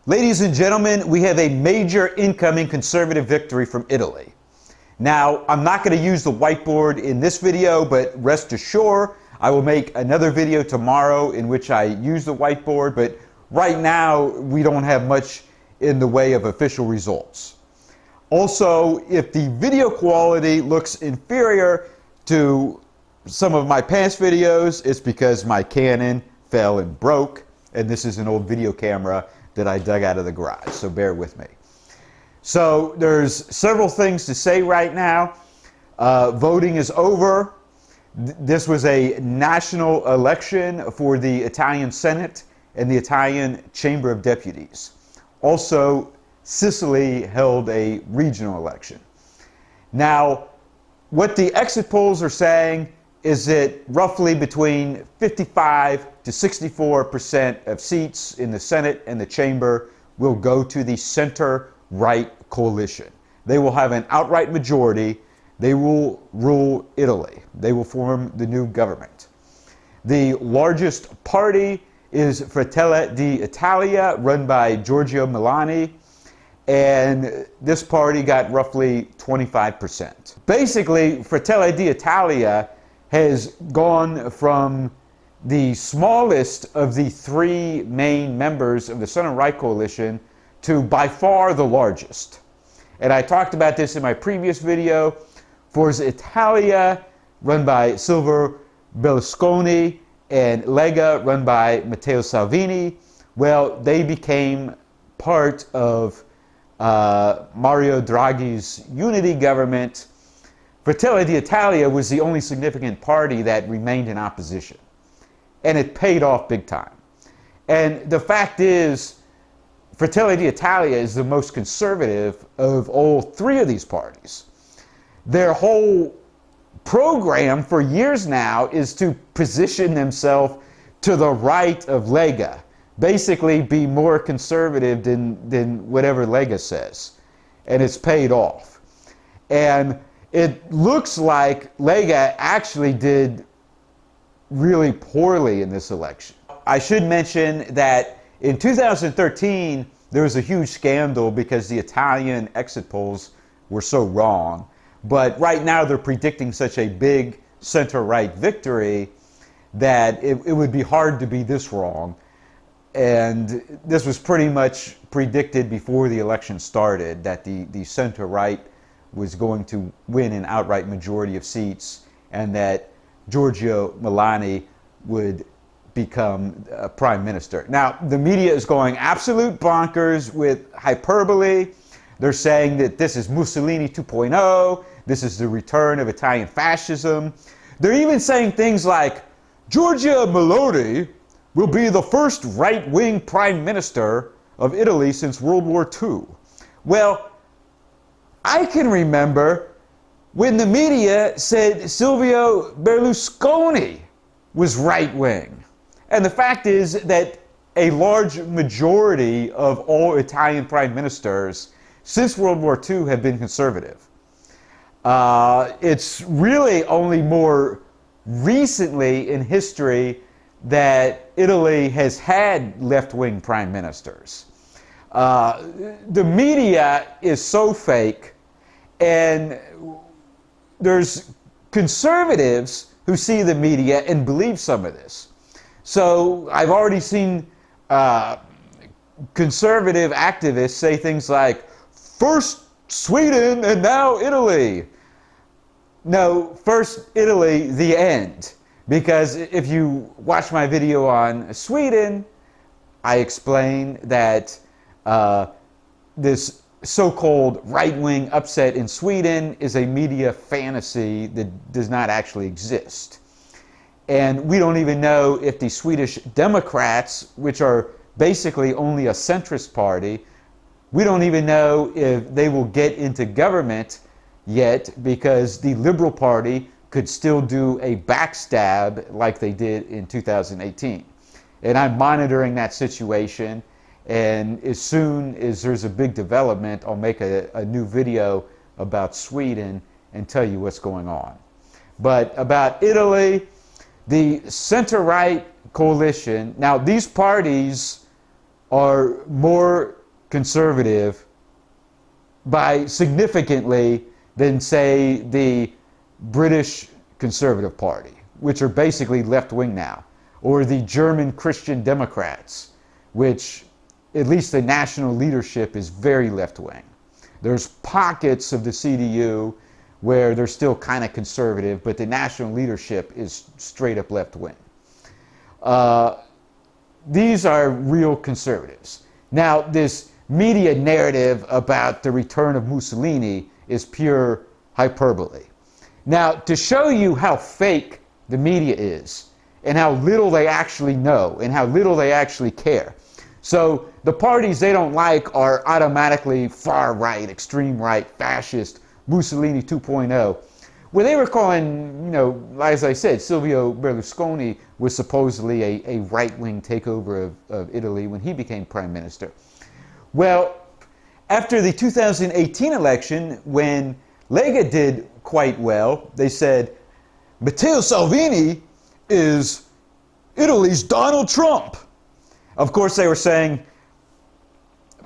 Ladies and gentlemen, we have a major incoming conservative victory from Italy. Now, I'm not going to use the whiteboard in this video, but rest assured, I will make another video tomorrow in which I use the whiteboard, but right now we don't have much in the way of official results. Also, if the video quality looks inferior to some of my past videos, it's because my Canon fell and broke, and this is an old video camera that I dug out of the garage, so bear with me. So there's several things to say right now. Voting is over. This was a national election for the Italian Senate and the Italian Chamber of Deputies. Also, Sicily held a regional election. Now, what the exit polls are saying is that roughly between 55 to 64% of seats in the Senate and the Chamber will go to the center-right coalition. They will have an outright majority. They will rule Italy. They will form the new government. The largest party is Fratelli d'Italia, run by Giorgia Meloni, and this party got roughly 25%. Basically, Fratelli d'Italia has gone from the smallest of the three main members of the center-right coalition to by far the largest. And I talked about this in my previous video. Forza Italia, run by Silvio Berlusconi, and Lega, run by Matteo Salvini, well, they became part of Mario Draghi's unity government. Fratelli d'Italia was the only significant party that remained in opposition. And it paid off big time. And the fact is, Fratelli d'Italia is the most conservative of all three of these parties. Their whole program for years now is to position themselves to the right of Lega. Basically be more conservative than whatever Lega says. And it's paid off. And it looks like Lega actually did really poorly in this election. I should mention that in 2013, there was a huge scandal because the Italian exit polls were so wrong. But right now, they're predicting such a big center-right victory that it would be hard to be this wrong. And this was pretty much predicted before the election started, that the center-right was going to win an outright majority of seats and that Giorgia Meloni would become prime minister. Now, the media is going absolute bonkers with hyperbole. They're saying that this is Mussolini 2.0. This is the return of Italian fascism. They're even saying things like, Giorgia Meloni will be the first right-wing prime minister of Italy since World War II. Well, I can remember when the media said Silvio Berlusconi was right-wing. And the fact is that a large majority of all Italian prime ministers since World War II have been conservative. It's really only more recently in history that Italy has had left-wing prime ministers. The media is so fake, and there's conservatives who see the media and believe some of this. So I've already seen conservative activists say things like, first Sweden and now Italy. No, first Italy, the end. Because if you watch my video on Sweden, I explain that this so-called right-wing upset in Sweden is a media fantasy that does not actually exist. And we don't even know if the Swedish Democrats, which are basically only a centrist party, we don't even know if they will get into government yet, because the Liberal Party could still do a backstab like they did in 2018. And I'm monitoring that situation, and as soon as there's a big development, I'll make a new video about Sweden and tell you what's going on. But about Italy, the center-right coalition, now these parties are more conservative by significantly than, say, the British Conservative Party, which are basically left-wing now, or the German Christian Democrats, which at least the national leadership is very left-wing. There's pockets of the CDU where they're still kind of conservative, but the national leadership is straight up left-wing. These are real conservatives. Now, this media narrative about the return of Mussolini is pure hyperbole. Now, to show you how fake the media is, and how little they actually know, and how little they actually care. So the parties they don't like are automatically far right, extreme right, fascist, Mussolini 2.0. Where they were calling, as I said, Silvio Berlusconi was supposedly a right-wing takeover of Italy when he became prime minister. Well, after the 2018 election, when Lega did quite well, they said, Matteo Salvini is Italy's Donald Trump. Of course, they were saying,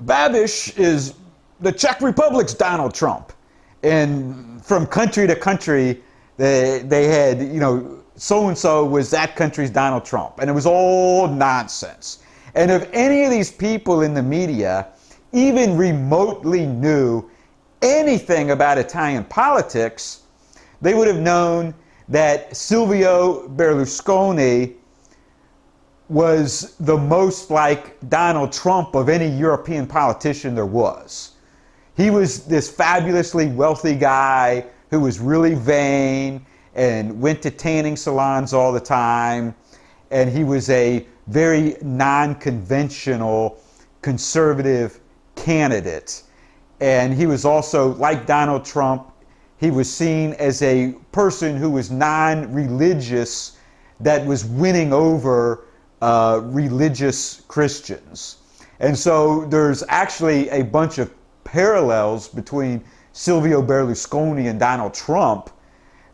Babiš is the Czech Republic's Donald Trump. And from country to country, they had, so-and-so was that country's Donald Trump. And it was all nonsense. And if any of these people in the media even remotely knew anything about Italian politics, they would have known that Silvio Berlusconi was the most like Donald Trump of any European politician there was. He was this fabulously wealthy guy who was really vain and went to tanning salons all the time. And he was a very non-conventional conservative candidate. And he was also, like Donald Trump, he was seen as a person who was non-religious that was winning over religious Christians. And so there's actually a bunch of parallels between Silvio Berlusconi and Donald Trump,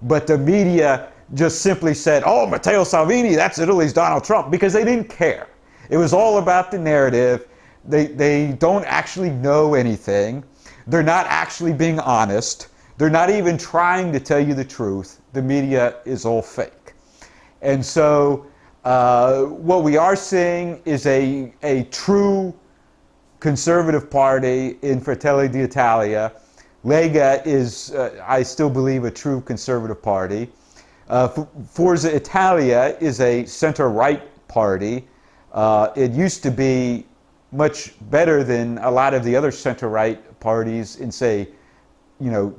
but the media just simply said, oh, Matteo Salvini, that's Italy's Donald Trump, because they didn't care. It was all about the narrative. They don't actually know anything. They're not actually being honest. They're not even trying to tell you the truth. The media is all fake. And so what we are seeing is a true conservative party in Fratelli d'Italia. Lega is, I still believe, a true conservative party. Forza Italia is a center-right party. It used to be much better than a lot of the other center-right parties in, say,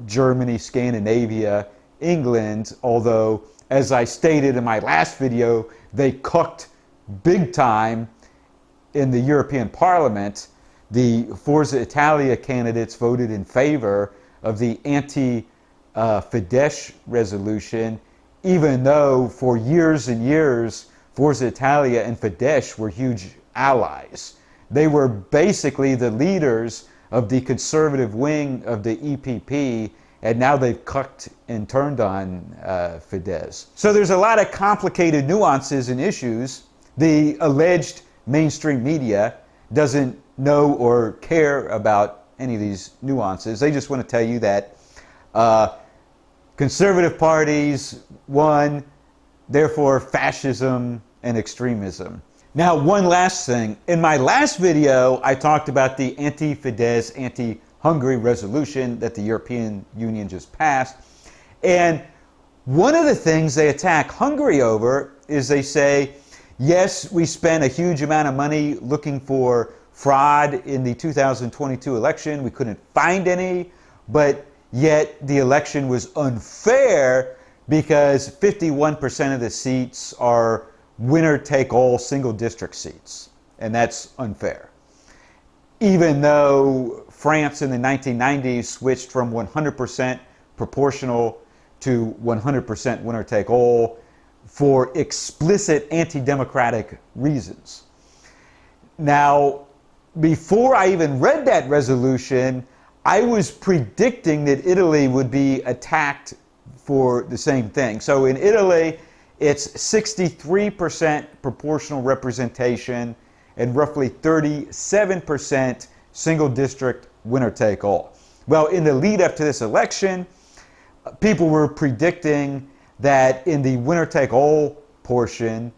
Germany, Scandinavia, England, although, as I stated in my last video, they cooked big time in the European Parliament. The Forza Italia candidates voted in favor of the anti-Fidesz resolution, even though for years and years, Forza Italia and Fidesz were huge allies. They were basically the leaders of the conservative wing of the EPP, and now they've cucked and turned on Fidesz. So there's a lot of complicated nuances and issues. The alleged mainstream media doesn't know or care about any of these nuances. They just want to tell you that conservative parties won, therefore fascism and extremism. Now, one last thing. In my last video, I talked about the anti-Fidesz, anti-Hungary resolution that the European Union just passed. And one of the things they attack Hungary over is they say, yes, we spent a huge amount of money looking for fraud in the 2022 election. We couldn't find any, but yet the election was unfair because 51% of the seats are winner-take-all single district seats, and that's unfair. Even though France in the 1990s switched from 100% proportional to 100% winner-take-all for explicit anti-democratic reasons. Now, before I even read that resolution, I was predicting that Italy would be attacked for the same thing. So in Italy, it's 63% proportional representation and roughly 37% single district winner take all. Well, in the lead up to this election, people were predicting that in the winner take all portion,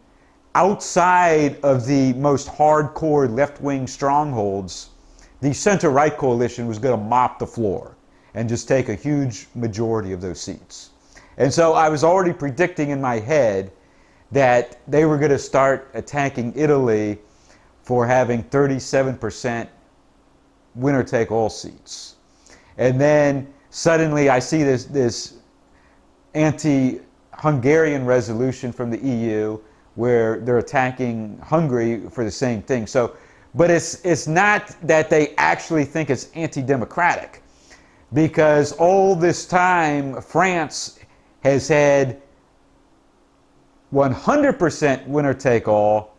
outside of the most hardcore left-wing strongholds, the center-right coalition was going to mop the floor and just take a huge majority of those seats. And so I was already predicting in my head that they were going to start attacking Italy for having 37% winner-take-all seats. And then suddenly I see this anti-Hungarian resolution from the EU where they're attacking Hungary for the same thing. So, but it's not that they actually think it's anti-democratic, because all this time France has had 100% winner-take-all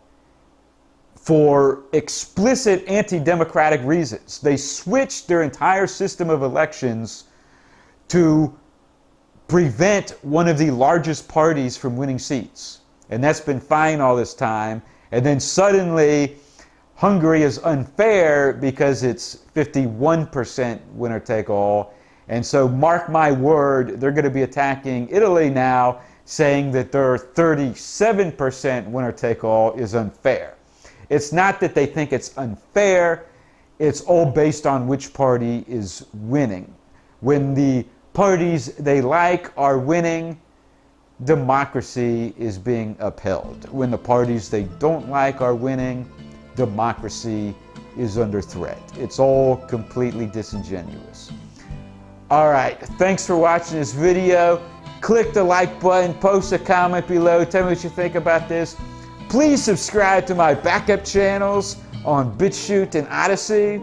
for explicit anti-democratic reasons. They switched their entire system of elections to prevent one of the largest parties from winning seats. And that's been fine all this time. And then suddenly Hungary is unfair because it's 51% winner-take-all. And so mark my word, they're going to be attacking Italy now, saying that their 37% winner-take-all is unfair. It's not that they think it's unfair, it's all based on which party is winning. When the parties they like are winning, democracy is being upheld. When the parties they don't like are winning, democracy is under threat. It's all completely disingenuous. All right, thanks for watching this video. Click the like button, post a comment below, tell me what you think about this. Please subscribe to my backup channels on BitChute and Odysee,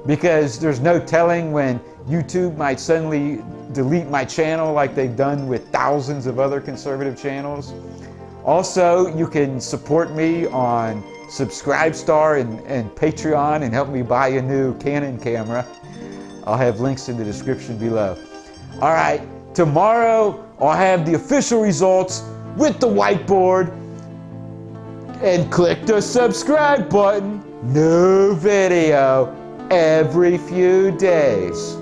because there's no telling when YouTube might suddenly delete my channel like they've done with thousands of other conservative channels. Also, you can support me on Subscribestar and Patreon and help me buy a new Canon camera. I'll have links in the description below. All right, tomorrow I'll have the official results with the whiteboard. And click the subscribe button. New video every few days.